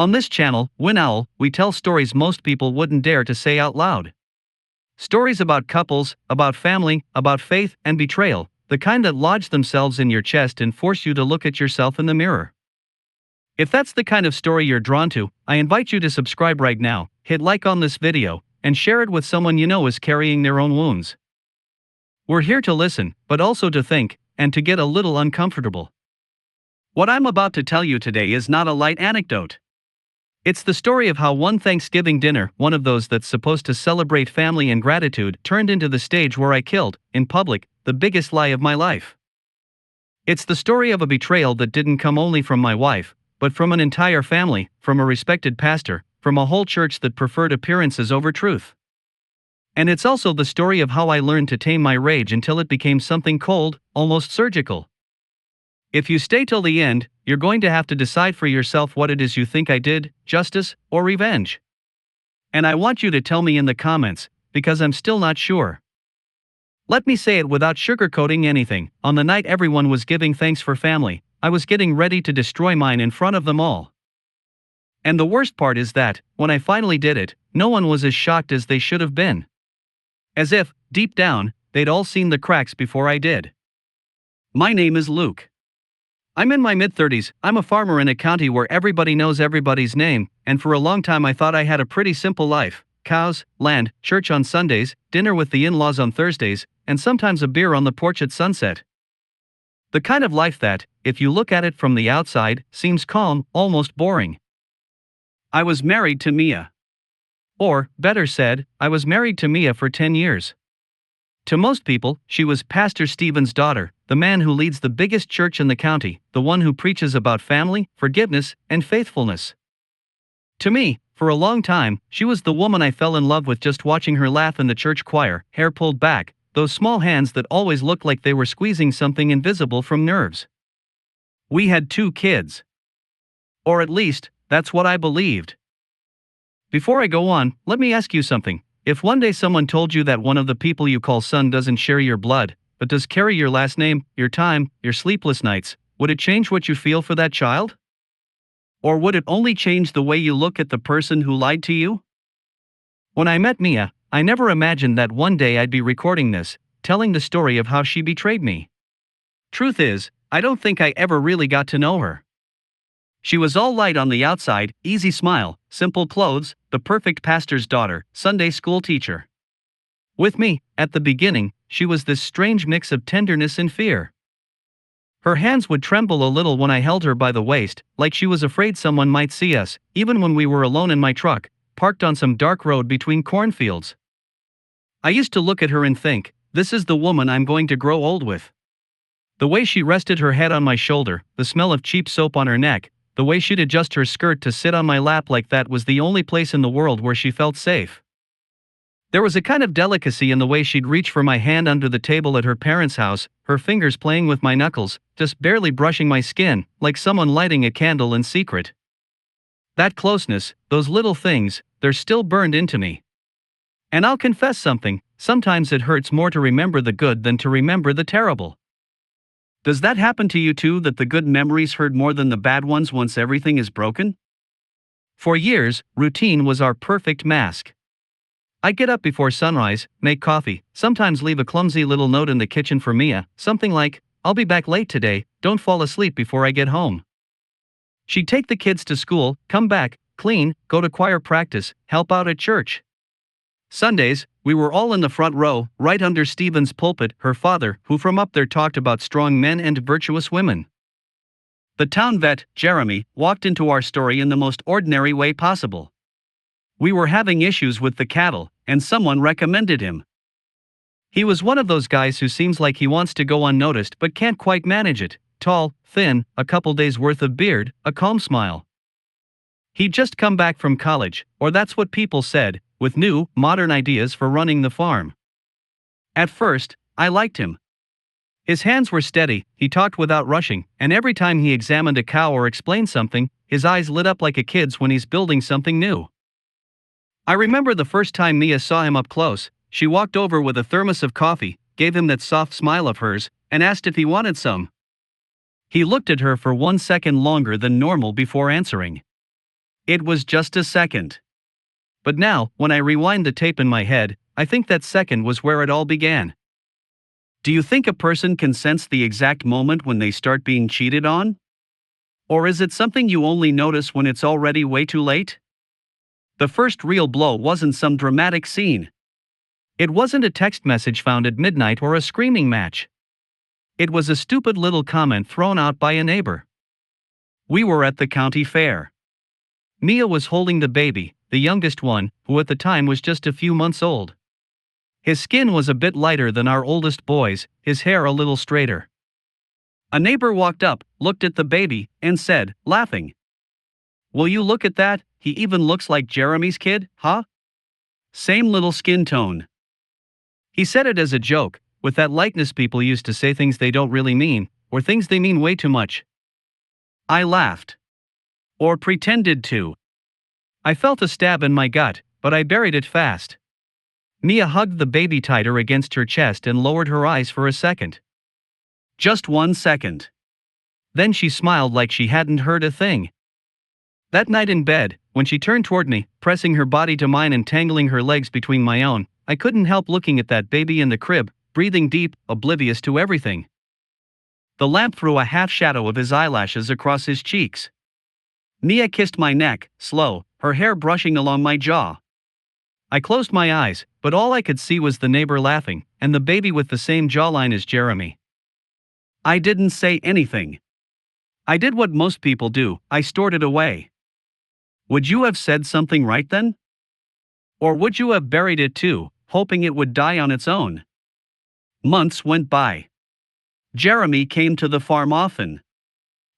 On this channel, WinOwl, we tell stories most people wouldn't dare to say out loud. Stories about couples, about family, about faith and betrayal, the kind that lodge themselves in your chest and force you to look at yourself in the mirror. If that's the kind of story you're drawn to, I invite you to subscribe right now, hit like on this video, and share it with someone you know is carrying their own wounds. We're here to listen, but also to think, and to get a little uncomfortable. What I'm about to tell you today is not a light anecdote. It's the story of how one Thanksgiving dinner, one of those that's supposed to celebrate family and gratitude, turned into the stage where I killed, in public, the biggest lie of my life. It's the story of a betrayal that didn't come only from my wife, but from an entire family, from a respected pastor, from a whole church that preferred appearances over truth. And it's also the story of how I learned to tame my rage until it became something cold, almost surgical. If you stay till the end, you're going to have to decide for yourself what it is you think I did, justice or revenge. And I want you to tell me in the comments, because I'm still not sure. Let me say it without sugarcoating anything. On the night everyone was giving thanks for family, I was getting ready to destroy mine in front of them all. And the worst part is that, when I finally did it, no one was as shocked as they should have been. As if, deep down, they'd all seen the cracks before I did. My name is Luke. I'm in my mid-30s, I'm a farmer in a county where everybody knows everybody's name, and for a long time I thought I had a pretty simple life: cows, land, church on Sundays, dinner with the in-laws on Thursdays, and sometimes a beer on the porch at sunset. The kind of life that, if you look at it from the outside, seems calm, almost boring. I was married to Mia. Or, better said, I was married to Mia for 10 years. To most people, she was Pastor Stephen's daughter, the man who leads the biggest church in the county, the one who preaches about family, forgiveness, and faithfulness. To me, for a long time, she was the woman I fell in love with just watching her laugh in the church choir, hair pulled back, those small hands that always looked like they were squeezing something invisible from nerves. We had 2 kids. Or at least, that's what I believed. Before I go on, let me ask you something. If one day someone told you that one of the people you call son doesn't share your blood, but does carry your last name, your time, your sleepless nights, would it change what you feel for that child? Or would it only change the way you look at the person who lied to you? When I met Mia, I never imagined that one day I'd be recording this, telling the story of how she betrayed me. Truth is, I don't think I ever really got to know her. She was all light on the outside, easy smile, simple clothes, the perfect pastor's daughter, Sunday school teacher. With me, at the beginning, she was this strange mix of tenderness and fear. Her hands would tremble a little when I held her by the waist, like she was afraid someone might see us, even when we were alone in my truck, parked on some dark road between cornfields. I used to look at her and think, this is the woman I'm going to grow old with. The way she rested her head on my shoulder, the smell of cheap soap on her neck, the way she'd adjust her skirt to sit on my lap like that was the only place in the world where she felt safe. There was a kind of delicacy in the way she'd reach for my hand under the table at her parents' house, her fingers playing with my knuckles, just barely brushing my skin, like someone lighting a candle in secret. That closeness, those little things, they're still burned into me. And I'll confess something, sometimes it hurts more to remember the good than to remember the terrible. Does that happen to you too, that the good memories hurt more than the bad ones once everything is broken? For years, routine was our perfect mask. I'd get up before sunrise, make coffee, sometimes leave a clumsy little note in the kitchen for Mia, something like, "I'll be back late today, don't fall asleep before I get home." She'd take the kids to school, come back, clean, go to choir practice, help out at church. Sundays, we were all in the front row, right under Stephen's pulpit, her father, who from up there talked about strong men and virtuous women. The town vet, Jeremy, walked into our story in the most ordinary way possible. We were having issues with the cattle, and someone recommended him. He was one of those guys who seems like he wants to go unnoticed but can't quite manage it, tall, thin, a couple days worth of beard, a calm smile. He'd just come back from college, or that's what people said, with new, modern ideas for running the farm. At first, I liked him. His hands were steady, he talked without rushing, and every time he examined a cow or explained something, his eyes lit up like a kid's when he's building something new. I remember the first time Mia saw him up close, she walked over with a thermos of coffee, gave him that soft smile of hers, and asked if he wanted some. He looked at her for 1 second longer than normal before answering. It was just a second. But now, when I rewind the tape in my head, I think that second was where it all began. Do you think a person can sense the exact moment when they start being cheated on? Or is it something you only notice when it's already way too late? The first real blow wasn't some dramatic scene. It wasn't a text message found at midnight or a screaming match. It was a stupid little comment thrown out by a neighbor. We were at the county fair. Mia was holding the baby, the youngest one, who at the time was just a few months old. His skin was a bit lighter than our oldest boy's, his hair a little straighter. A neighbor walked up, looked at the baby, and said, laughing, "Will you look at that? He even looks like Jeremy's kid, huh? Same little skin tone." He said it as a joke, with that likeness people used to say things they don't really mean, or things they mean way too much. I laughed. Or pretended to. I felt a stab in my gut, but I buried it fast. Mia hugged the baby tighter against her chest and lowered her eyes for a second. Just 1 second. Then she smiled like she hadn't heard a thing. That night in bed, when she turned toward me, pressing her body to mine and tangling her legs between my own, I couldn't help looking at that baby in the crib, breathing deep, oblivious to everything. The lamp threw a half shadow of his eyelashes across his cheeks. Mia kissed my neck, slow, her hair brushing along my jaw. I closed my eyes, but all I could see was the neighbor laughing, and the baby with the same jawline as Jeremy. I didn't say anything. I did what most people do, I stored it away. Would you have said something right then? Or would you have buried it too, hoping it would die on its own? Months went by. Jeremy came to the farm often.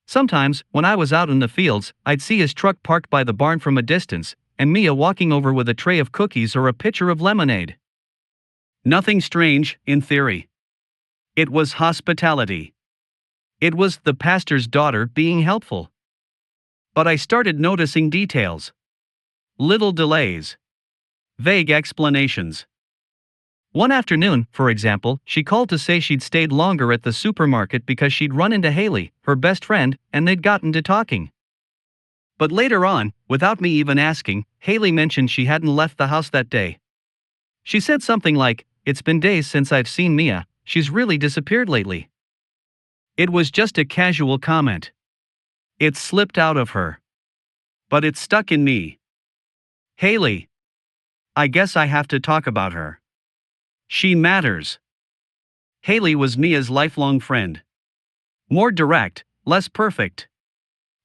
Sometimes, when I was out in the fields, I'd see his truck parked by the barn from a distance, and Mia walking over with a tray of cookies or a pitcher of lemonade. Nothing strange, in theory. It was hospitality. It was the pastor's daughter being helpful. But I started noticing details. Little delays. Vague explanations. One afternoon, for example, she called to say she'd stayed longer at the supermarket because she'd run into Haley, her best friend, and they'd gotten to talking. But later on, without me even asking, Haley mentioned she hadn't left the house that day. She said something like, "It's been days since I've seen Mia, she's really disappeared lately." It was just a casual comment. It slipped out of her. But it stuck in me. Haley. I guess I have to talk about her. She matters. Haley was Mia's lifelong friend. More direct, less perfect.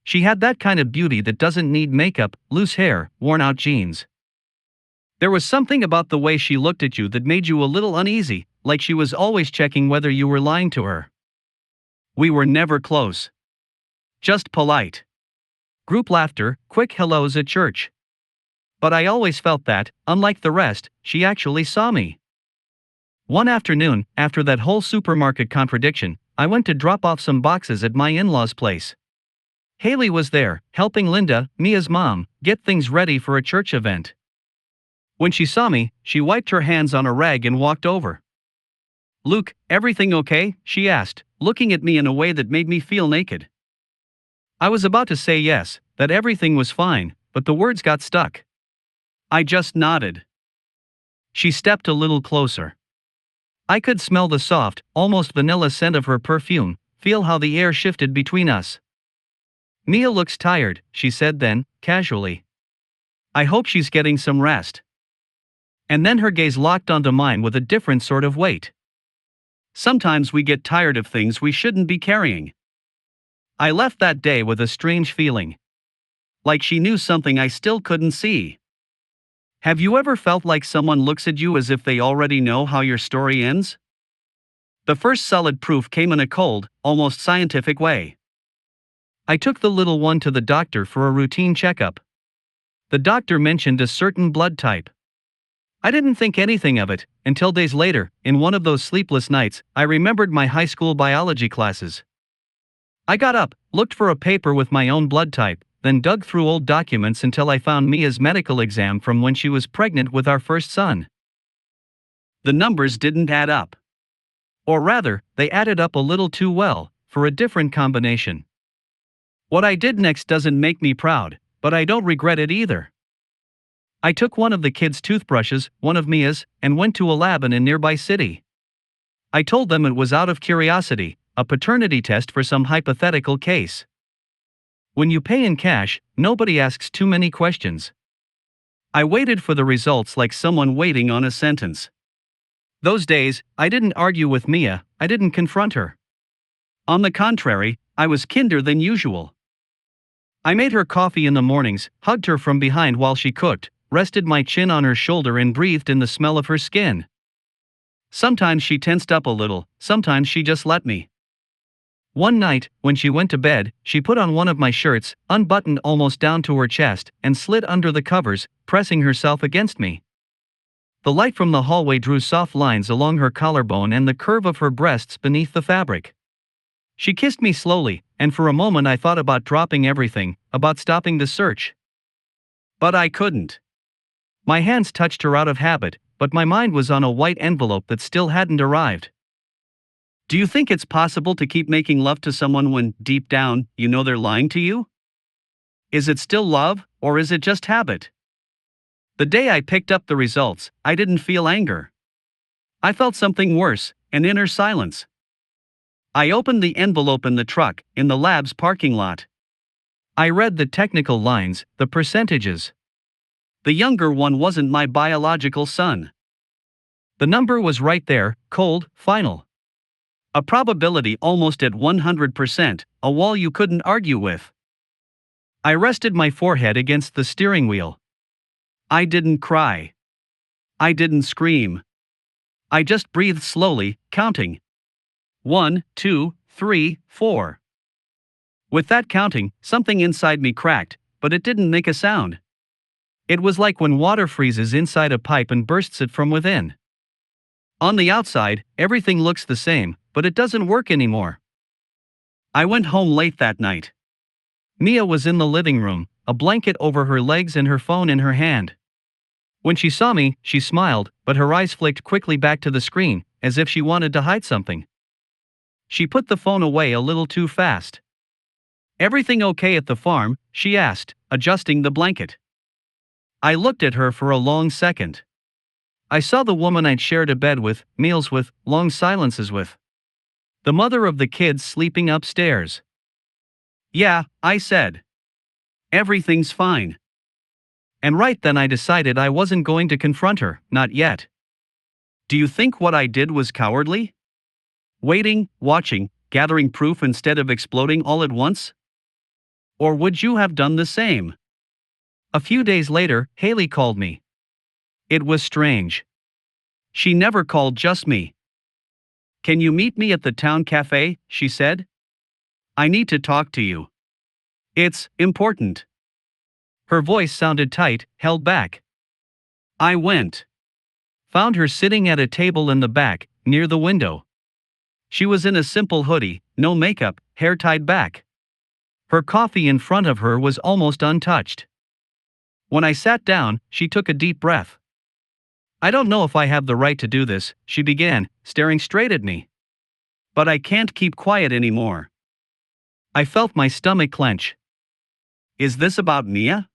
She had that kind of beauty that doesn't need makeup, loose hair, worn-out jeans. There was something about the way she looked at you that made you a little uneasy, like she was always checking whether you were lying to her. We were never close. Just polite. Group laughter, quick hellos at church. But I always felt that, unlike the rest, she actually saw me. One afternoon, after that whole supermarket contradiction, I went to drop off some boxes at my in-laws' place. Haley was there, helping Linda, Mia's mom, get things ready for a church event. When she saw me, she wiped her hands on a rag and walked over. "Luke, everything okay?" she asked, looking at me in a way that made me feel naked. I was about to say yes, that everything was fine, but the words got stuck. I just nodded. She stepped a little closer. I could smell the soft, almost vanilla scent of her perfume, feel how the air shifted between us. "Mia looks tired," she said then, casually. "I hope she's getting some rest." And then her gaze locked onto mine with a different sort of weight. Sometimes we get tired of things we shouldn't be carrying. I left that day with a strange feeling. Like she knew something I still couldn't see. Have you ever felt like someone looks at you as if they already know how your story ends? The first solid proof came in a cold, almost scientific way. I took the little one to the doctor for a routine checkup. The doctor mentioned a certain blood type. I didn't think anything of it, until days later, in one of those sleepless nights, I remembered my high school biology classes. I got up, looked for a paper with my own blood type, then dug through old documents until I found Mia's medical exam from when she was pregnant with our first son. The numbers didn't add up. Or rather, they added up a little too well, for a different combination. What I did next doesn't make me proud, but I don't regret it either. I took one of the kids' toothbrushes, one of Mia's, and went to a lab in a nearby city. I told them it was out of curiosity, a paternity test for some hypothetical case. When you pay in cash, nobody asks too many questions. I waited for the results like someone waiting on a sentence. Those days, I didn't argue with Mia, I didn't confront her. On the contrary, I was kinder than usual. I made her coffee in the mornings, hugged her from behind while she cooked, rested my chin on her shoulder and breathed in the smell of her skin. Sometimes she tensed up a little, sometimes she just let me. One night, when she went to bed, she put on one of my shirts, unbuttoned almost down to her chest, and slid under the covers, pressing herself against me. The light from the hallway drew soft lines along her collarbone and the curve of her breasts beneath the fabric. She kissed me slowly, and for a moment I thought about dropping everything, about stopping the search. But I couldn't. My hands touched her out of habit, but my mind was on a white envelope that still hadn't arrived. Do you think it's possible to keep making love to someone when, deep down, you know they're lying to you? Is it still love, or is it just habit? The day I picked up the results, I didn't feel anger. I felt something worse, an inner silence. I opened the envelope in the truck, in the lab's parking lot. I read the technical lines, the percentages. The younger one wasn't my biological son. The number was right there, cold, final. A probability almost at 100%, a wall you couldn't argue with. I rested my forehead against the steering wheel. I didn't cry. I didn't scream. I just breathed slowly, counting. 1, 2, 3, 4. With that counting, something inside me cracked, but it didn't make a sound. It was like when water freezes inside a pipe and bursts it from within. On the outside, everything looks the same, but it doesn't work anymore. I went home late that night. Mia was in the living room, a blanket over her legs and her phone in her hand. When she saw me, she smiled, but her eyes flicked quickly back to the screen, as if she wanted to hide something. She put the phone away a little too fast. "Everything okay at the farm?" she asked, adjusting the blanket. I looked at her for a long second. I saw the woman I'd shared a bed with, meals with, long silences with. The mother of the kids sleeping upstairs. "Yeah," I said. "Everything's fine." And right then I decided I wasn't going to confront her, not yet. Do you think what I did was cowardly? Waiting, watching, gathering proof instead of exploding all at once? Or would you have done the same? A few days later, Haley called me. It was strange. She never called just me. "Can you meet me at the town cafe?" she said. "I need to talk to you. It's important." Her voice sounded tight, held back. I went. Found her sitting at a table in the back, near the window. She was in a simple hoodie, no makeup, hair tied back. Her coffee in front of her was almost untouched. When I sat down, she took a deep breath. "I don't know if I have the right to do this," she began, staring straight at me. "But I can't keep quiet anymore." I felt my stomach clench. "Is this about Mia?"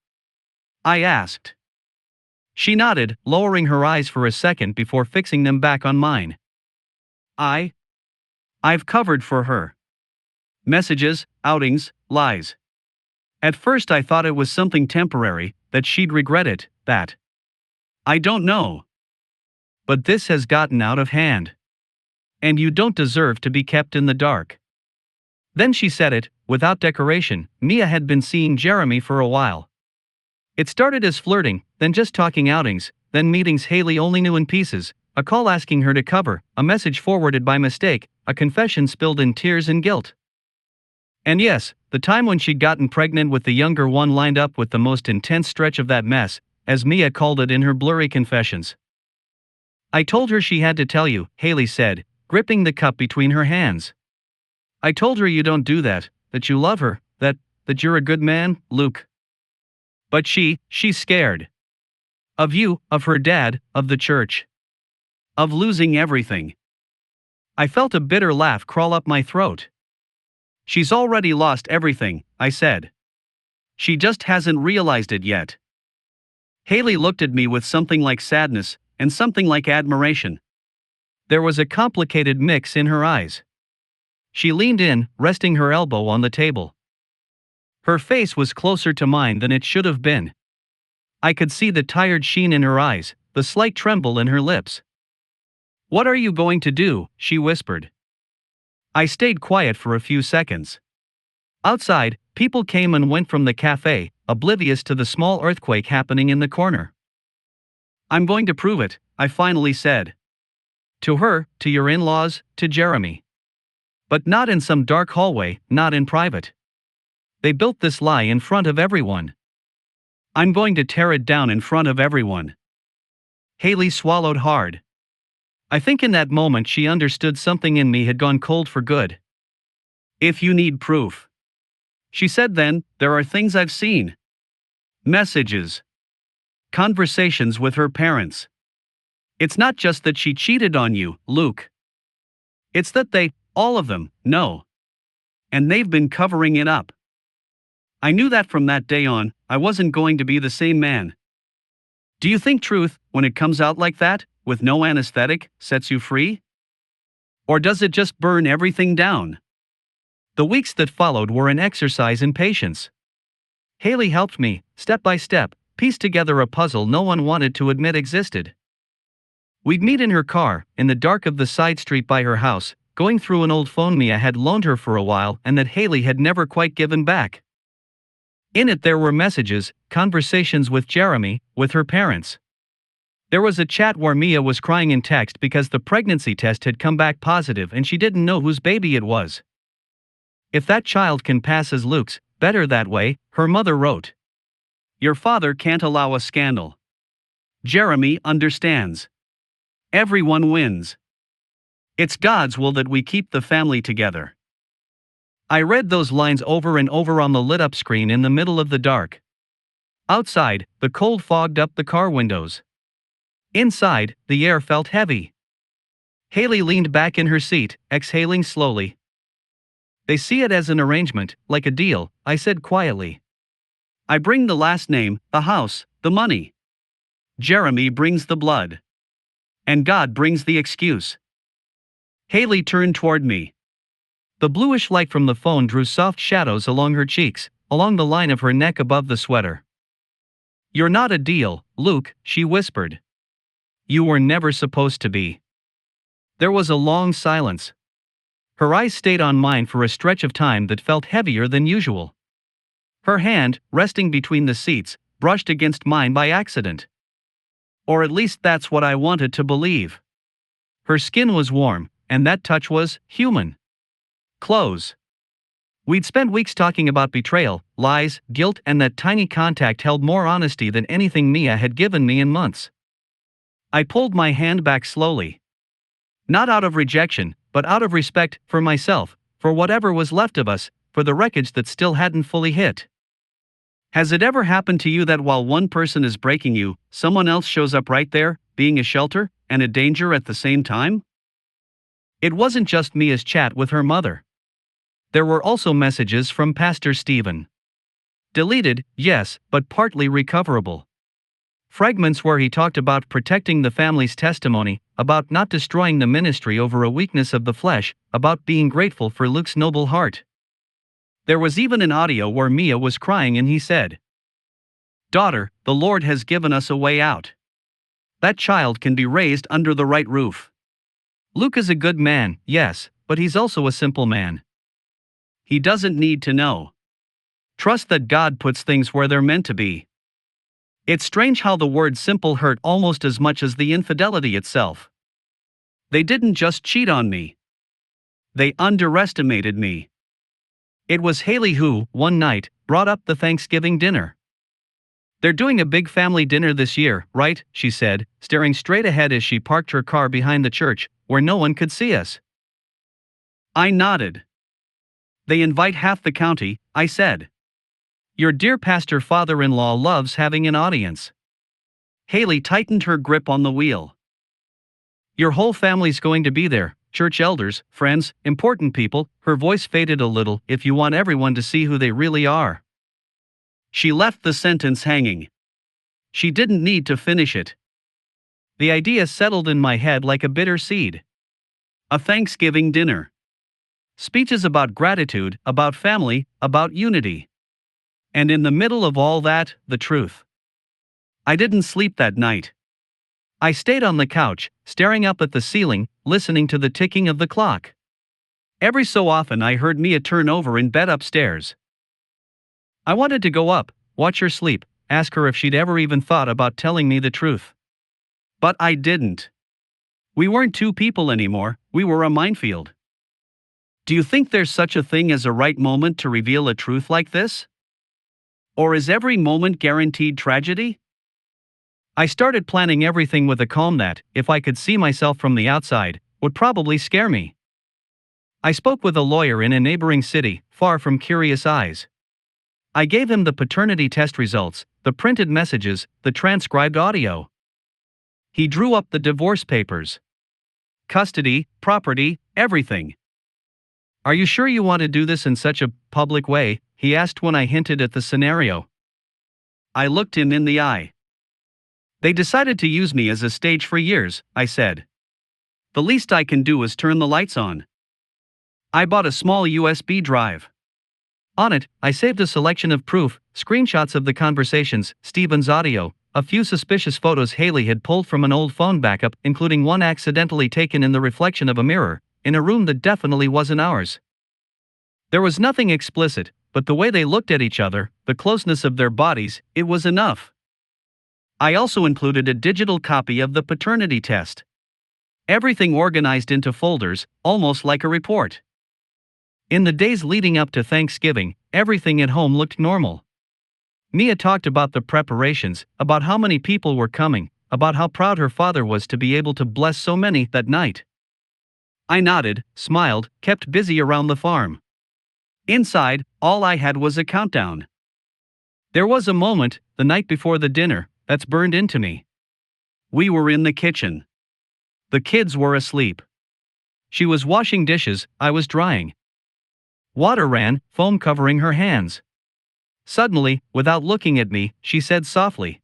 I asked. She nodded, lowering her eyes for a second before fixing them back on mine. I've covered for her. Messages, outings, lies. At first I thought it was something temporary, that she'd regret it, that. I don't know. But this has gotten out of hand. And you don't deserve to be kept in the dark. Then she said it, without decoration. Mia had been seeing Jeremy for a while. It started as flirting, then just talking outings, then meetings Haley only knew in pieces, a call asking her to cover, a message forwarded by mistake, a confession spilled in tears and guilt. And yes, the time when she'd gotten pregnant with the younger one lined up with the most intense stretch of that mess, as Mia called it in her blurry confessions. "I told her she had to tell you," Haley said, gripping the cup between her hands. "I told her you don't do that, that you love her, that you're a good man, Luke. But she's scared. Of you, of her dad, of the church. Of losing everything." I felt a bitter laugh crawl up my throat. "She's already lost everything," I said. She just hasn't realized it yet. Haley looked at me with something like sadness and something like admiration. There was a complicated mix in her eyes. She leaned in, resting her elbow on the table. Her face was closer to mine than it should have been. I could see the tired sheen in her eyes, the slight tremble in her lips. "What are you going to do?" she whispered. I stayed quiet for a few seconds. Outside, people came and went from the cafe, oblivious to the small earthquake happening in the corner. "I'm going to prove it," I finally said. "To her, to your in-laws, to Jeremy. But not in some dark hallway, not in private. They built this lie in front of everyone. I'm going to tear it down in front of everyone." Haley swallowed hard. I think in that moment she understood something in me had gone cold for good. "If you need proof," she said then, "there are things I've seen. Messages. Conversations with her parents. It's not just that she cheated on you, Luke. It's that they, all of them, know. And they've been covering it up." I knew that from that day on, I wasn't going to be the same man. Do you think truth, when it comes out like that, with no anesthetic, sets you free? Or does it just burn everything down? The weeks that followed were an exercise in patience. Haley helped me, step by step, piece together a puzzle no one wanted to admit existed. We'd meet in her car, in the dark of the side street by her house, going through an old phone Mia had loaned her for a while and that Haley had never quite given back. In it there were messages, conversations with Jeremy, with her parents. There was a chat where Mia was crying in text because the pregnancy test had come back positive and she didn't know whose baby it was. "If that child can pass as Luke's, better that way," her mother wrote. "Your father can't allow a scandal. Jeremy understands. Everyone wins. It's God's will that we keep the family together." I read those lines over and over on the lit-up screen in the middle of the dark. Outside, the cold fogged up the car windows. Inside, the air felt heavy. Haley leaned back in her seat, exhaling slowly. "They see it as an arrangement, like a deal," I said quietly. "I bring the last name, the house, the money. Jeremy brings the blood. And God brings the excuse." Haley turned toward me. The bluish light from the phone drew soft shadows along her cheeks, along the line of her neck above the sweater. "You're not a deal, Luke," she whispered. "You were never supposed to be." There was a long silence. Her eyes stayed on mine for a stretch of time that felt heavier than usual. Her hand, resting between the seats, brushed against mine by accident. Or at least that's what I wanted to believe. Her skin was warm, and that touch was human. Close. We'd spent weeks talking about betrayal, lies, guilt, and that tiny contact held more honesty than anything Mia had given me in months. I pulled my hand back slowly. Not out of rejection, but out of respect for myself, for whatever was left of us, for the wreckage that still hadn't fully hit. Has it ever happened to you that while one person is breaking you, someone else shows up right there, being a shelter and a danger at the same time? It wasn't just Mia's chat with her mother. There were also messages from Pastor Stephen. Deleted, yes, but partly recoverable. Fragments where he talked about protecting the family's testimony, about not destroying the ministry over a weakness of the flesh, about being grateful for Luke's noble heart. There was even an audio where Mia was crying and he said, "Daughter, the Lord has given us a way out. That child can be raised under the right roof. Luke is a good man, yes, but he's also a simple man. He doesn't need to know. Trust that God puts things where they're meant to be." It's strange how the word simple hurt almost as much as the infidelity itself. They didn't just cheat on me. They underestimated me. It was Haley who, one night, brought up the Thanksgiving dinner. "They're doing a big family dinner this year, right?" she said, staring straight ahead as she parked her car behind the church, where no one could see us. I nodded. "They invite half the county," I said. "Your dear pastor father-in-law loves having an audience." Haley tightened her grip on the wheel. "Your whole family's going to be there, church elders, friends, important people," her voice faded a little, "if you want everyone to see who they really are." She left the sentence hanging. She didn't need to finish it. The idea settled in my head like a bitter seed. A Thanksgiving dinner. Speeches about gratitude, about family, about unity. And in the middle of all that, the truth. I didn't sleep that night. I stayed on the couch, staring up at the ceiling, listening to the ticking of the clock. Every so often I heard Mia turn over in bed upstairs. I wanted to go up, watch her sleep, ask her if she'd ever even thought about telling me the truth. But I didn't. We weren't two people anymore, we were a minefield. Do you think there's such a thing as a right moment to reveal a truth like this? Or is every moment guaranteed tragedy? I started planning everything with a calm that, if I could see myself from the outside, would probably scare me. I spoke with a lawyer in a neighboring city, far from curious eyes. I gave him the paternity test results, the printed messages, the transcribed audio. He drew up the divorce papers. Custody, property, everything. Are you sure you want to do this in such a public way? He asked when I hinted at the scenario. I looked him in the eye. They decided to use me as a stage for years, I said. The least I can do is turn the lights on. I bought a small USB drive. On it, I saved a selection of proof, screenshots of the conversations, Stephen's audio, a few suspicious photos Haley had pulled from an old phone backup, including one accidentally taken in the reflection of a mirror, in a room that definitely wasn't ours. There was nothing explicit, but the way they looked at each other, the closeness of their bodies, it was enough. I also included a digital copy of the paternity test. Everything organized into folders, almost like a report. In the days leading up to Thanksgiving, everything at home looked normal. Mia talked about the preparations, about how many people were coming, about how proud her father was to be able to bless so many that night. I nodded, smiled, kept busy around the farm. Inside, all I had was a countdown. There was a moment, the night before the dinner, that's burned into me. We were in the kitchen. The kids were asleep. She was washing dishes, I was drying. Water ran, foam covering her hands. Suddenly, without looking at me, she said softly,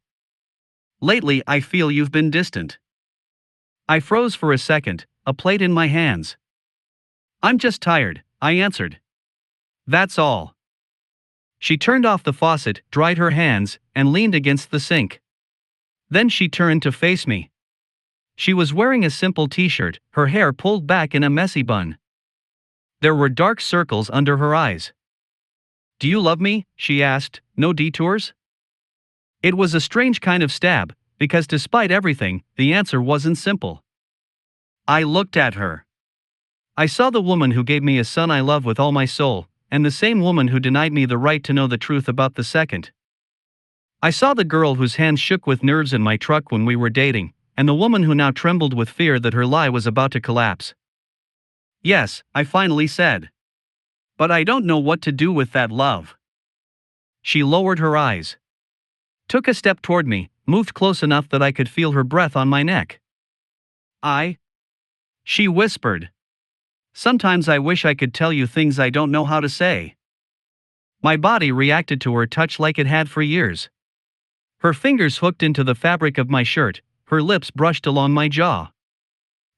"Lately I feel you've been distant." I froze for a second, a plate in my hands. "I'm just tired," I answered. "That's all." She turned off the faucet, dried her hands, and leaned against the sink. Then she turned to face me. She was wearing a simple t-shirt, her hair pulled back in a messy bun. There were dark circles under her eyes. "Do you love me?" she asked, no detours. It was a strange kind of stab, because despite everything, the answer wasn't simple. I looked at her. I saw the woman who gave me a son I love with all my soul, and the same woman who denied me the right to know the truth about the second. I saw the girl whose hands shook with nerves in my truck when we were dating, and the woman who now trembled with fear that her lie was about to collapse. "Yes," I finally said. "But I don't know what to do with that love." She lowered her eyes. Took a step toward me, moved close enough that I could feel her breath on my neck. She whispered. "Sometimes I wish I could tell you things I don't know how to say." My body reacted to her touch like it had for years. Her fingers hooked into the fabric of my shirt, her lips brushed along my jaw.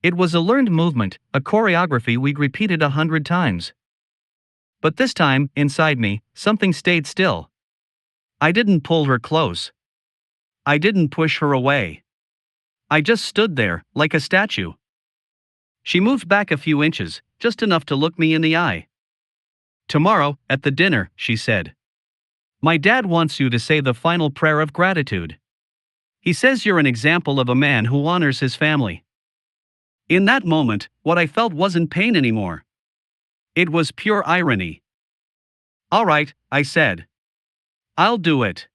It was a learned movement, a choreography we'd repeated 100 times. But this time, inside me, something stayed still. I didn't pull her close. I didn't push her away. I just stood there, like a statue. She moved back a few inches, just enough to look me in the eye. "Tomorrow, at the dinner," she said. "My dad wants you to say the final prayer of gratitude. He says you're an example of a man who honors his family." In that moment, what I felt wasn't pain anymore. It was pure irony. "All right," I said. "I'll do it."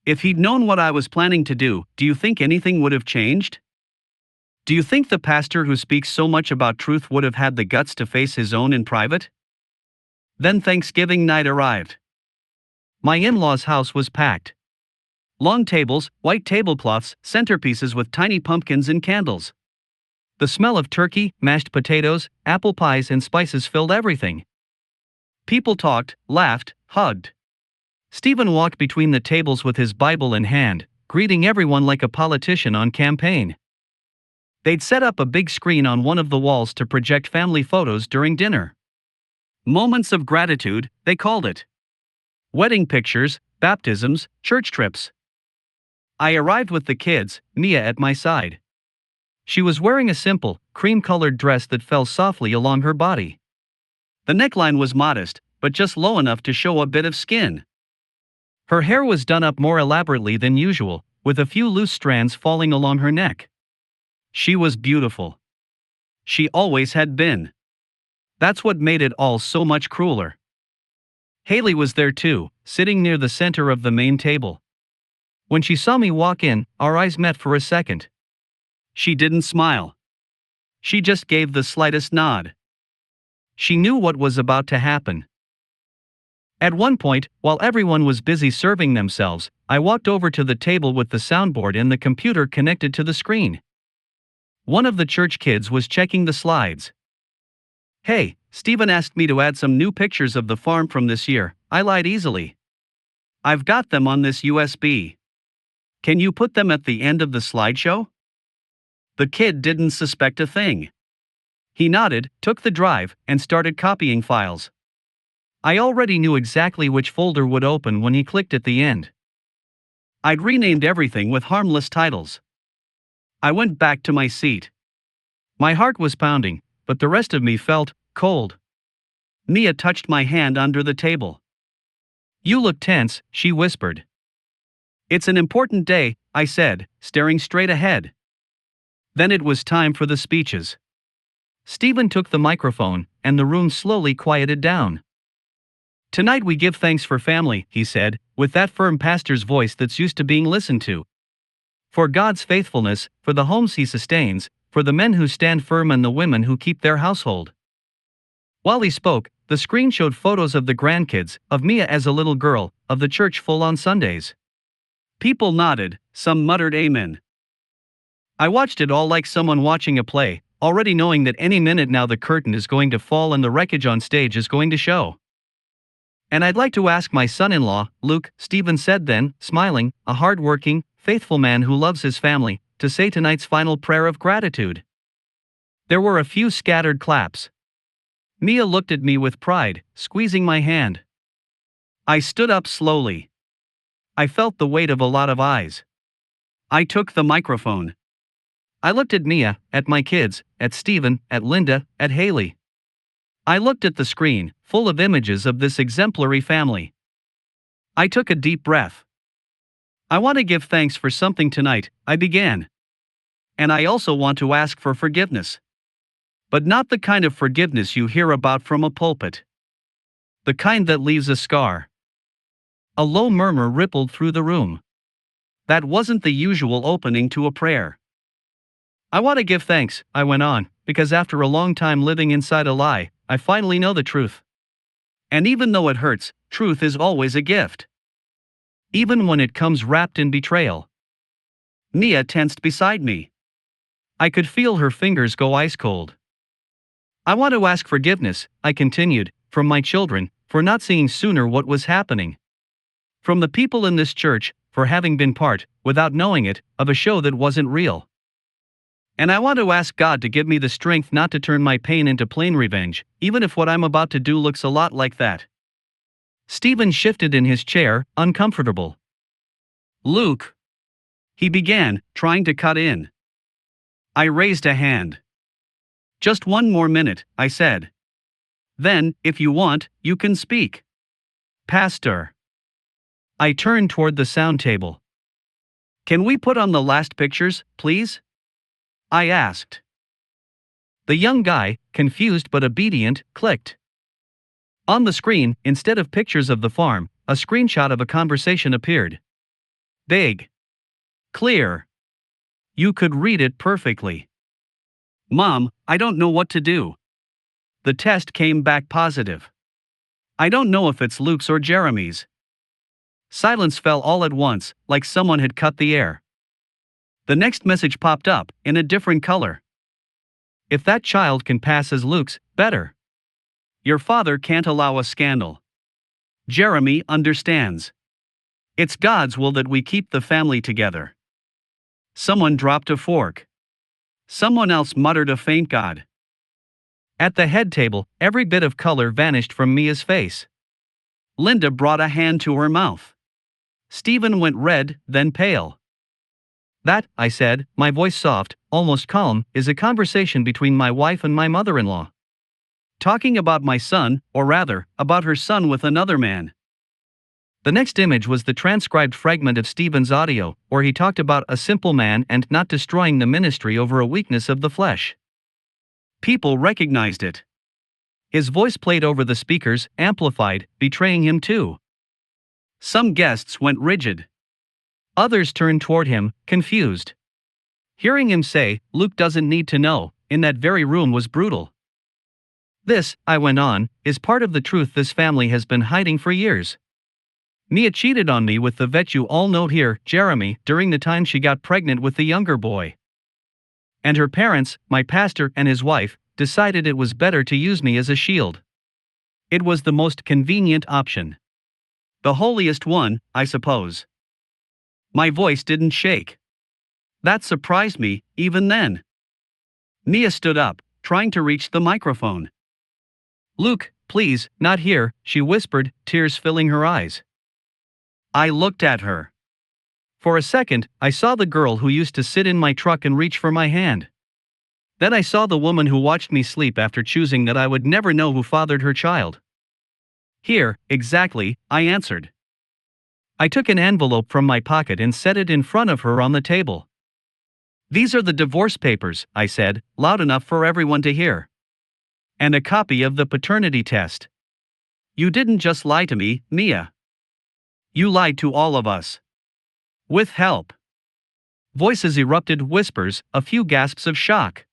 If he'd known what I was planning to do you think anything would have changed? Do you think the pastor who speaks so much about truth would have had the guts to face his own in private? Then Thanksgiving night arrived. My in-laws' house was packed. Long tables, white tablecloths, centerpieces with tiny pumpkins and candles. The smell of turkey, mashed potatoes, apple pies and spices filled everything. People talked, laughed, hugged. Stephen walked between the tables with his Bible in hand, greeting everyone like a politician on campaign. They'd set up a big screen on one of the walls to project family photos during dinner. Moments of gratitude, they called it. Wedding pictures, baptisms, church trips. I arrived with the kids, Mia at my side. She was wearing a simple, cream-colored dress that fell softly along her body. The neckline was modest, but just low enough to show a bit of skin. Her hair was done up more elaborately than usual, with a few loose strands falling along her neck. She was beautiful. She always had been. That's what made it all so much crueler. Haley was there too, sitting near the center of the main table. When she saw me walk in, our eyes met for a second. She didn't smile. She just gave the slightest nod. She knew what was about to happen. At one point, while everyone was busy serving themselves, I walked over to the table with the soundboard and the computer connected to the screen. One of the church kids was checking the slides. "Hey, Stephen asked me to add some new pictures of the farm from this year," I lied easily. "I've got them on this USB. Can you put them at the end of the slideshow?" The kid didn't suspect a thing. He nodded, took the drive, and started copying files. I already knew exactly which folder would open when he clicked at the end. I'd renamed everything with harmless titles. I went back to my seat. My heart was pounding, but the rest of me felt cold. Mia touched my hand under the table. "You look tense," she whispered. "It's an important day," I said, staring straight ahead. Then it was time for the speeches. Stephen took the microphone, and the room slowly quieted down. "Tonight we give thanks for family," he said, with that firm pastor's voice that's used to being listened to. "For God's faithfulness, for the homes he sustains, for the men who stand firm and the women who keep their household." While he spoke, the screen showed photos of the grandkids, of Mia as a little girl, of the church full on Sundays. People nodded, some muttered amen. I watched it all like someone watching a play, already knowing that any minute now the curtain is going to fall and the wreckage on stage is going to show. "And I'd like to ask my son-in-law, Luke," Stephen said then, smiling, "a hard-working, faithful man who loves his family, to say tonight's final prayer of gratitude." There were a few scattered claps. Mia looked at me with pride, squeezing my hand. I stood up slowly. I felt the weight of a lot of eyes. I took the microphone. I looked at Mia, at my kids, at Stephen, at Linda, at Haley. I looked at the screen, full of images of this exemplary family. I took a deep breath. "I want to give thanks for something tonight," I began. "And I also want to ask for forgiveness. But not the kind of forgiveness you hear about from a pulpit. The kind that leaves a scar." A low murmur rippled through the room. That wasn't the usual opening to a prayer. "I want to give thanks," I went on, "because after a long time living inside a lie, I finally know the truth. And even though it hurts, truth is always a gift. Even when it comes wrapped in betrayal." Mia tensed beside me. I could feel her fingers go ice cold. "I want to ask forgiveness," I continued, "from my children, for not seeing sooner what was happening. From the people in this church, for having been part, without knowing it, of a show that wasn't real. And I want to ask God to give me the strength not to turn my pain into plain revenge, even if what I'm about to do looks a lot like that." Stephen shifted in his chair, uncomfortable. "Luke," he began, trying to cut in. I raised a hand. "Just one more minute," I said. "Then, if you want, you can speak." "Pastor." I turned toward the sound table. "Can we put on the last pictures, please?" I asked. The young guy, confused but obedient, clicked. On the screen, instead of pictures of the farm, a screenshot of a conversation appeared. Big. Clear. You could read it perfectly. "Mom, I don't know what to do." The test came back positive. "I don't know if it's Luke's or Jeremy's." Silence fell all at once, like someone had cut the air. The next message popped up, in a different color. "If that child can pass as Luke's, better. Your father can't allow a scandal. Jeremy understands." It's God's will that we keep the family together. Someone dropped a fork. Someone else muttered a faint God. At the head table, every bit of color vanished from Mia's face. Linda brought a hand to her mouth. Stephen went red, then pale. That, I said, my voice soft, almost calm, is a conversation between my wife and my mother-in-law. Talking about my son, or rather, about her son with another man. The next image was the transcribed fragment of Stephen's audio, where he talked about a simple man and not destroying the ministry over a weakness of the flesh. People recognized it. His voice played over the speakers, amplified, betraying him too. Some guests went rigid. Others turned toward him, confused. Hearing him say, "Luke doesn't need to know," in that very room was brutal. This, I went on, is part of the truth this family has been hiding for years. Mia cheated on me with the vet you all know here, Jeremy, during the time she got pregnant with the younger boy. And her parents, my pastor and his wife, decided it was better to use me as a shield. It was the most convenient option. The holiest one, I suppose. My voice didn't shake. That surprised me, even then. Mia stood up, trying to reach the microphone. "Luke, please, not here," she whispered, tears filling her eyes. I looked at her. For a second, I saw the girl who used to sit in my truck and reach for my hand. Then I saw the woman who watched me sleep after choosing that I would never know who fathered her child. "Here, exactly," I answered. I took an envelope from my pocket and set it in front of her on the table. "These are the divorce papers," I said, loud enough for everyone to hear. "And a copy of the paternity test. You didn't just lie to me, Mia. You lied to all of us. With help." Voices erupted, whispers, a few gasps of shock.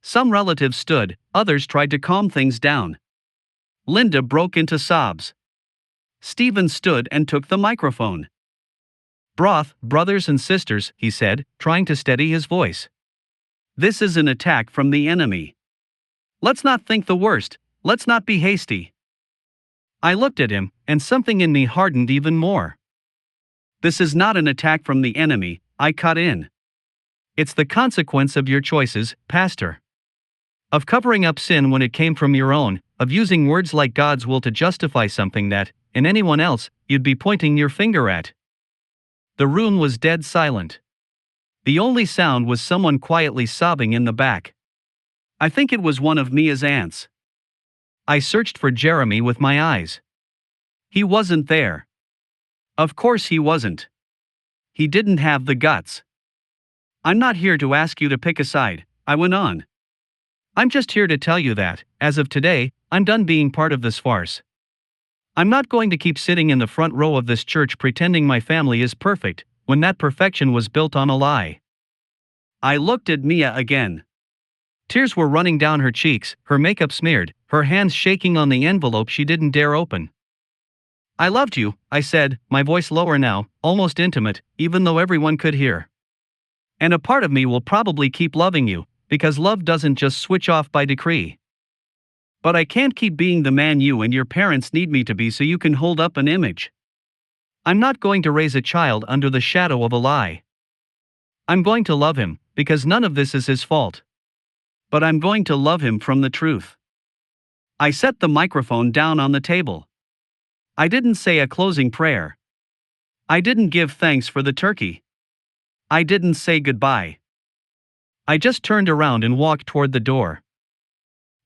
Some relatives stood, others tried to calm things down. Linda broke into sobs. Stephen stood and took the microphone. "Broth, brothers and sisters," he said, trying to steady his voice. "This is an attack from the enemy. Let's not think the worst, let's not be hasty." I looked at him, and something in me hardened even more. "This is not an attack from the enemy," I cut in. "It's the consequence of your choices, Pastor. Of covering up sin when it came from your own, of using words like God's will to justify something that, in anyone else, you'd be pointing your finger at." The room was dead silent. The only sound was someone quietly sobbing in the back. I think it was one of Mia's aunts. I searched for Jeremy with my eyes. He wasn't there. Of course he wasn't. He didn't have the guts. "I'm not here to ask you to pick a side," I went on. "I'm just here to tell you that, as of today, I'm done being part of this farce. I'm not going to keep sitting in the front row of this church pretending my family is perfect, when that perfection was built on a lie." I looked at Mia again. Tears were running down her cheeks, her makeup smeared, her hands shaking on the envelope she didn't dare open. "I loved you," I said, my voice lower now, almost intimate, even though everyone could hear. "And a part of me will probably keep loving you, because love doesn't just switch off by decree. But I can't keep being the man you and your parents need me to be so you can hold up an image. I'm not going to raise a child under the shadow of a lie. I'm going to love him, because none of this is his fault. But I'm going to love him from the truth." I set the microphone down on the table. I didn't say a closing prayer. I didn't give thanks for the turkey. I didn't say goodbye. I just turned around and walked toward the door.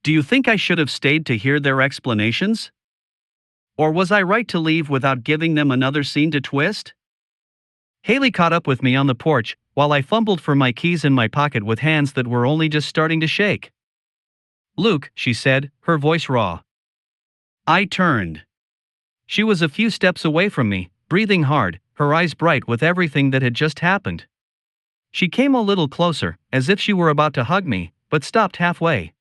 Do you think I should have stayed to hear their explanations? Or was I right to leave without giving them another scene to twist? Haley caught up with me on the porch, while I fumbled for my keys in my pocket with hands that were only just starting to shake. "Luke," she said, her voice raw. I turned. She was a few steps away from me, breathing hard, her eyes bright with everything that had just happened. She came a little closer, as if she were about to hug me, but stopped halfway.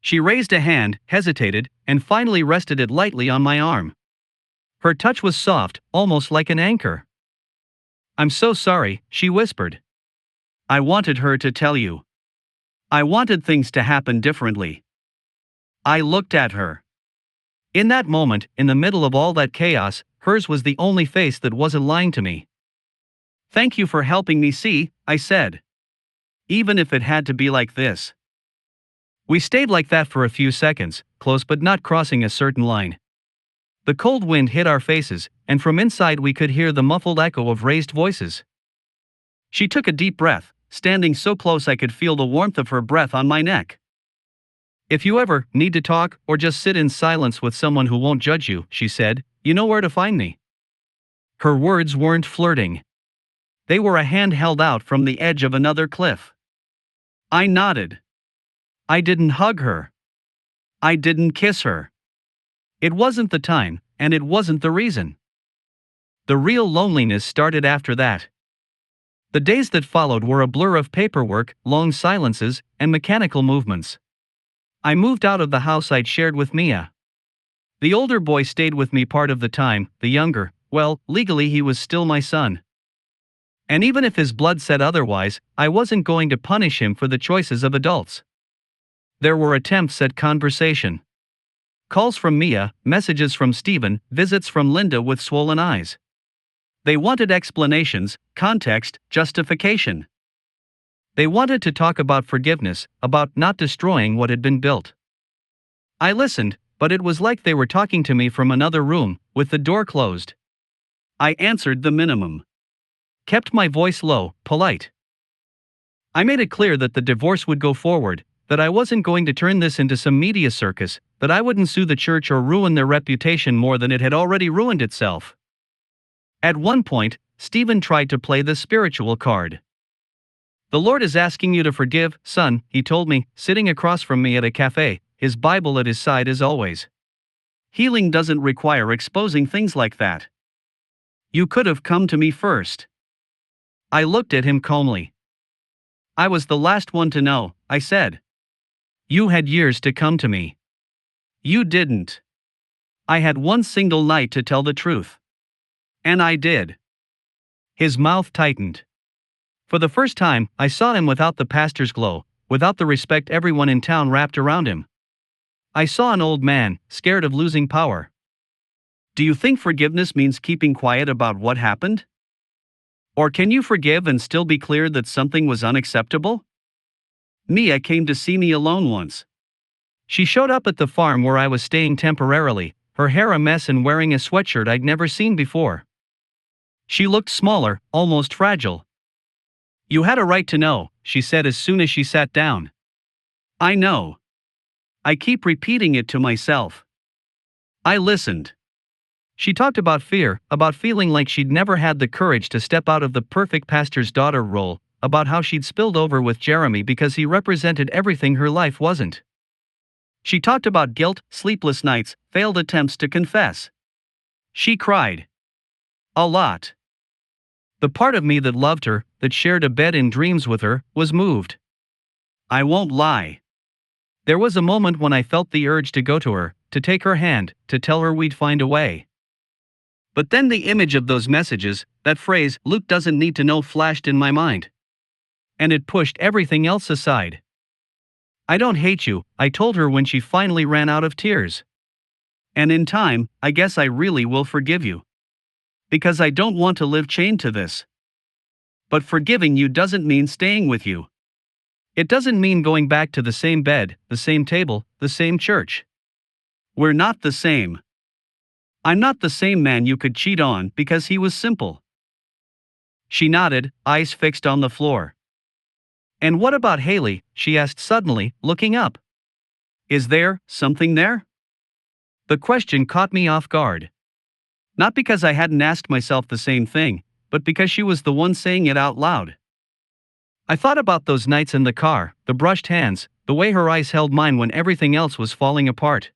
She raised a hand, hesitated, and finally rested it lightly on my arm. Her touch was soft, almost like an anchor. "I'm so sorry," she whispered. "I wanted her to tell you. I wanted things to happen differently." I looked at her. In that moment, in the middle of all that chaos, hers was the only face that wasn't lying to me. "Thank you for helping me see," I said. "Even if it had to be like this." We stayed like that for a few seconds, close but not crossing a certain line. The cold wind hit our faces, and from inside we could hear the muffled echo of raised voices. She took a deep breath, standing so close I could feel the warmth of her breath on my neck. "If you ever need to talk or just sit in silence with someone who won't judge you," she said, "you know where to find me." Her words weren't flirting. They were a hand held out from the edge of another cliff. I nodded. I didn't hug her. I didn't kiss her. It wasn't the time, and it wasn't the reason. The real loneliness started after that. The days that followed were a blur of paperwork, long silences, and mechanical movements. I moved out of the house I'd shared with Mia. The older boy stayed with me part of the time, the younger, well, legally he was still my son. And even if his blood said otherwise, I wasn't going to punish him for the choices of adults. There were attempts at conversation. Calls from Mia, messages from Stephen, visits from Linda with swollen eyes. They wanted explanations, context, justification. They wanted to talk about forgiveness, about not destroying what had been built. I listened, but it was like they were talking to me from another room, with the door closed. I answered the minimum. Kept my voice low, polite. I made it clear that the divorce would go forward, that I wasn't going to turn this into some media circus, that I wouldn't sue the church or ruin their reputation more than it had already ruined itself. At one point, Stephen tried to play the spiritual card. "The Lord is asking you to forgive, son," he told me, sitting across from me at a cafe, his Bible at his side as always. "Healing doesn't require exposing things like that. You could have come to me first." I looked at him calmly. "I was the last one to know," I said. "You had years to come to me. You didn't. I had one single night to tell the truth. And I did." His mouth tightened. For the first time, I saw him without the pastor's glow, without the respect everyone in town wrapped around him. I saw an old man, scared of losing power. "Do you think forgiveness means keeping quiet about what happened? Or can you forgive and still be clear that something was unacceptable?" Mia came to see me alone once. She showed up at the farm where I was staying temporarily, her hair a mess and wearing a sweatshirt I'd never seen before. She looked smaller, almost fragile. "You had a right to know," she said as soon as she sat down. "I know. I keep repeating it to myself." I listened. She talked about fear, about feeling like she'd never had the courage to step out of the perfect pastor's daughter role, about how she'd spilled over with Jeremy because he represented everything her life wasn't. She talked about guilt, sleepless nights, failed attempts to confess. She cried. A lot. The part of me that loved her, that shared a bed in dreams with her, was moved. I won't lie. There was a moment when I felt the urge to go to her, to take her hand, to tell her we'd find a way. But then the image of those messages, that phrase, "Luke doesn't need to know," flashed in my mind. And it pushed everything else aside. "I don't hate you," I told her when she finally ran out of tears. "And in time, I guess I really will forgive you. Because I don't want to live chained to this. But forgiving you doesn't mean staying with you. It doesn't mean going back to the same bed, the same table, the same church. We're not the same. I'm not the same man you could cheat on because he was simple." She nodded, eyes fixed on the floor. "And what about Haley?" she asked suddenly, looking up. "Is there something there?" The question caught me off guard. Not because I hadn't asked myself the same thing, but because she was the one saying it out loud. I thought about those nights in the car, the brushed hands, the way her eyes held mine when everything else was falling apart.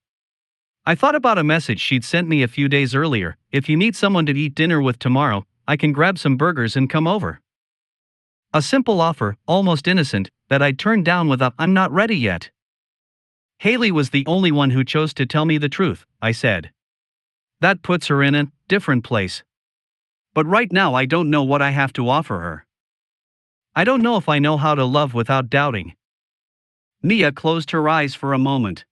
I thought about a message she'd sent me a few days earlier: "If you need someone to eat dinner with tomorrow, I can grab some burgers and come over." A simple offer, almost innocent, that I'd turned down with a "I'm not ready yet." Haley was the only one who chose to tell me the truth, I said. That puts her in a different place. But right now I don't know what I have to offer her. I don't know if I know how to love without doubting. Mia closed her eyes for a moment.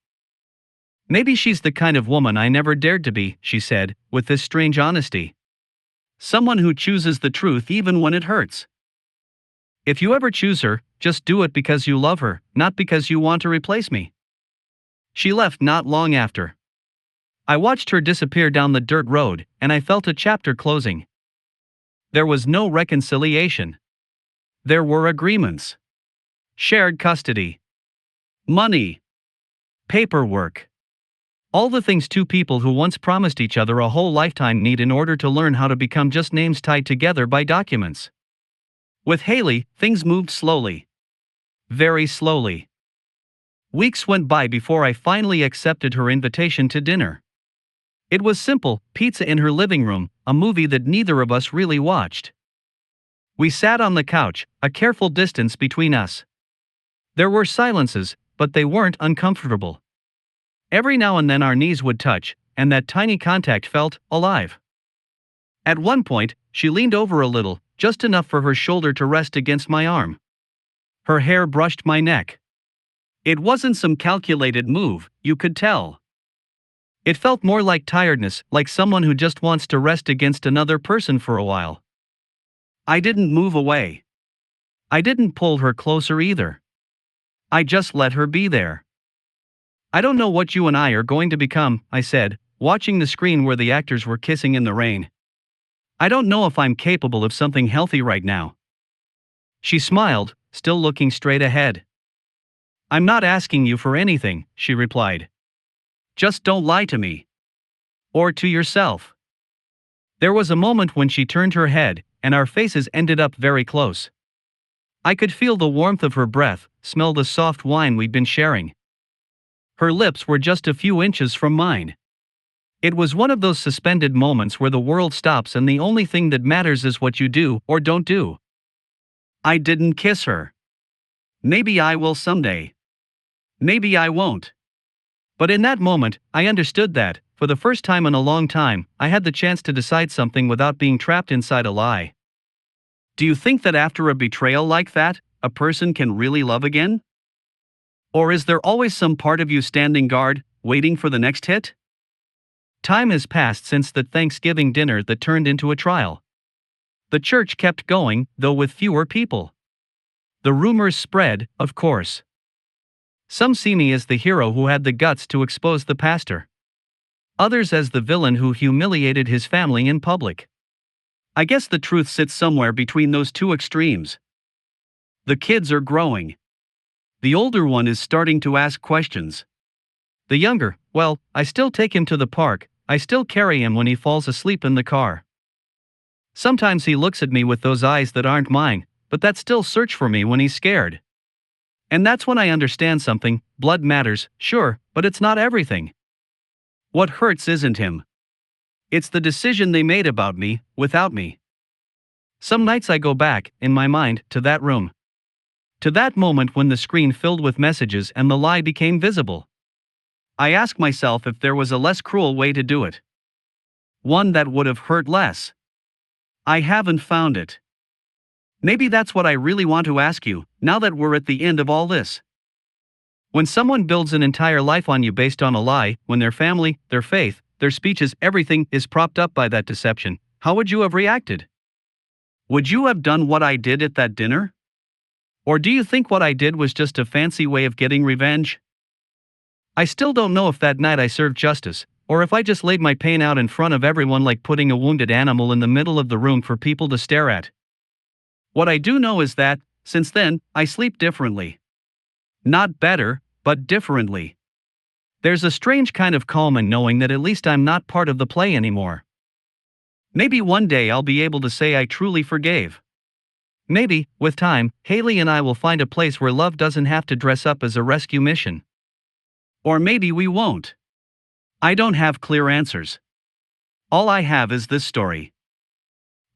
Maybe she's the kind of woman I never dared to be, she said, with this strange honesty. Someone who chooses the truth even when it hurts. If you ever choose her, just do it because you love her, not because you want to replace me. She left not long after. I watched her disappear down the dirt road, and I felt a chapter closing. There was no reconciliation. There were agreements. Shared custody. Money. Paperwork. All the things two people who once promised each other a whole lifetime need in order to learn how to become just names tied together by documents. With Haley, things moved slowly. Very slowly. Weeks went by before I finally accepted her invitation to dinner. It was simple, pizza in her living room, a movie that neither of us really watched. We sat on the couch, a careful distance between us. There were silences, but they weren't uncomfortable. Every now and then our knees would touch, and that tiny contact felt alive. At one point, she leaned over a little, just enough for her shoulder to rest against my arm. Her hair brushed my neck. It wasn't some calculated move, you could tell. It felt more like tiredness, like someone who just wants to rest against another person for a while. I didn't move away. I didn't pull her closer either. I just let her be there. I don't know what you and I are going to become, I said, watching the screen where the actors were kissing in the rain. I don't know if I'm capable of something healthy right now. She smiled, still looking straight ahead. I'm not asking you for anything, she replied. Just don't lie to me. Or to yourself. There was a moment when she turned her head, and our faces ended up very close. I could feel the warmth of her breath, smell the soft wine we'd been sharing. Her lips were just a few inches from mine. It was one of those suspended moments where the world stops and the only thing that matters is what you do or don't do. I didn't kiss her. Maybe I will someday. Maybe I won't. But in that moment, I understood that, for the first time in a long time, I had the chance to decide something without being trapped inside a lie. Do you think that after a betrayal like that, a person can really love again? Or is there always some part of you standing guard, waiting for the next hit? Time has passed since the Thanksgiving dinner that turned into a trial. The church kept going, though with fewer people. The rumors spread, of course. Some see me as the hero who had the guts to expose the pastor. Others as the villain who humiliated his family in public. I guess the truth sits somewhere between those two extremes. The kids are growing. The older one is starting to ask questions. The younger, well, I still take him to the park, I still carry him when he falls asleep in the car. Sometimes he looks at me with those eyes that aren't mine, but that still search for me when he's scared. And that's when I understand something. Blood matters, sure, but it's not everything. What hurts isn't him. It's the decision they made about me, without me. Some nights I go back, in my mind, to that room. To that moment when the screen filled with messages and the lie became visible. I ask myself if there was a less cruel way to do it. One that would have hurt less. I haven't found it. Maybe that's what I really want to ask you, now that we're at the end of all this. When someone builds an entire life on you based on a lie, when their family, their faith, their speeches, everything is propped up by that deception, how would you have reacted? Would you have done what I did at that dinner? Or do you think what I did was just a fancy way of getting revenge? I still don't know if that night I served justice, or if I just laid my pain out in front of everyone like putting a wounded animal in the middle of the room for people to stare at. What I do know is that, since then, I sleep differently. Not better, but differently. There's a strange kind of calm in knowing that at least I'm not part of the play anymore. Maybe one day I'll be able to say I truly forgave. Maybe, with time, Haley and I will find a place where love doesn't have to dress up as a rescue mission. Or maybe we won't. I don't have clear answers. All I have is this story.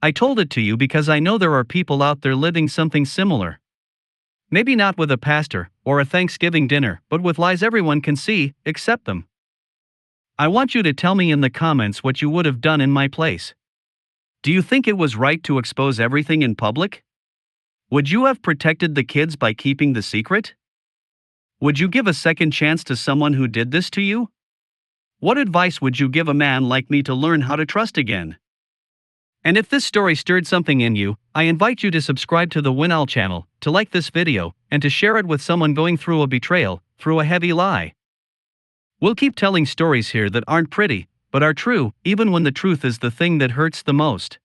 I told it to you because I know there are people out there living something similar. Maybe not with a pastor, or a Thanksgiving dinner, but with lies everyone can see, except them. I want you to tell me in the comments what you would have done in my place. Do you think it was right to expose everything in public? Would you have protected the kids by keeping the secret? Would you give a second chance to someone who did this to you? What advice would you give a man like me to learn how to trust again? And if this story stirred something in you, I invite you to subscribe to the WinOwl channel, to like this video, and to share it with someone going through a betrayal, through a heavy lie. We'll keep telling stories here that aren't pretty, but are true, even when the truth is the thing that hurts the most.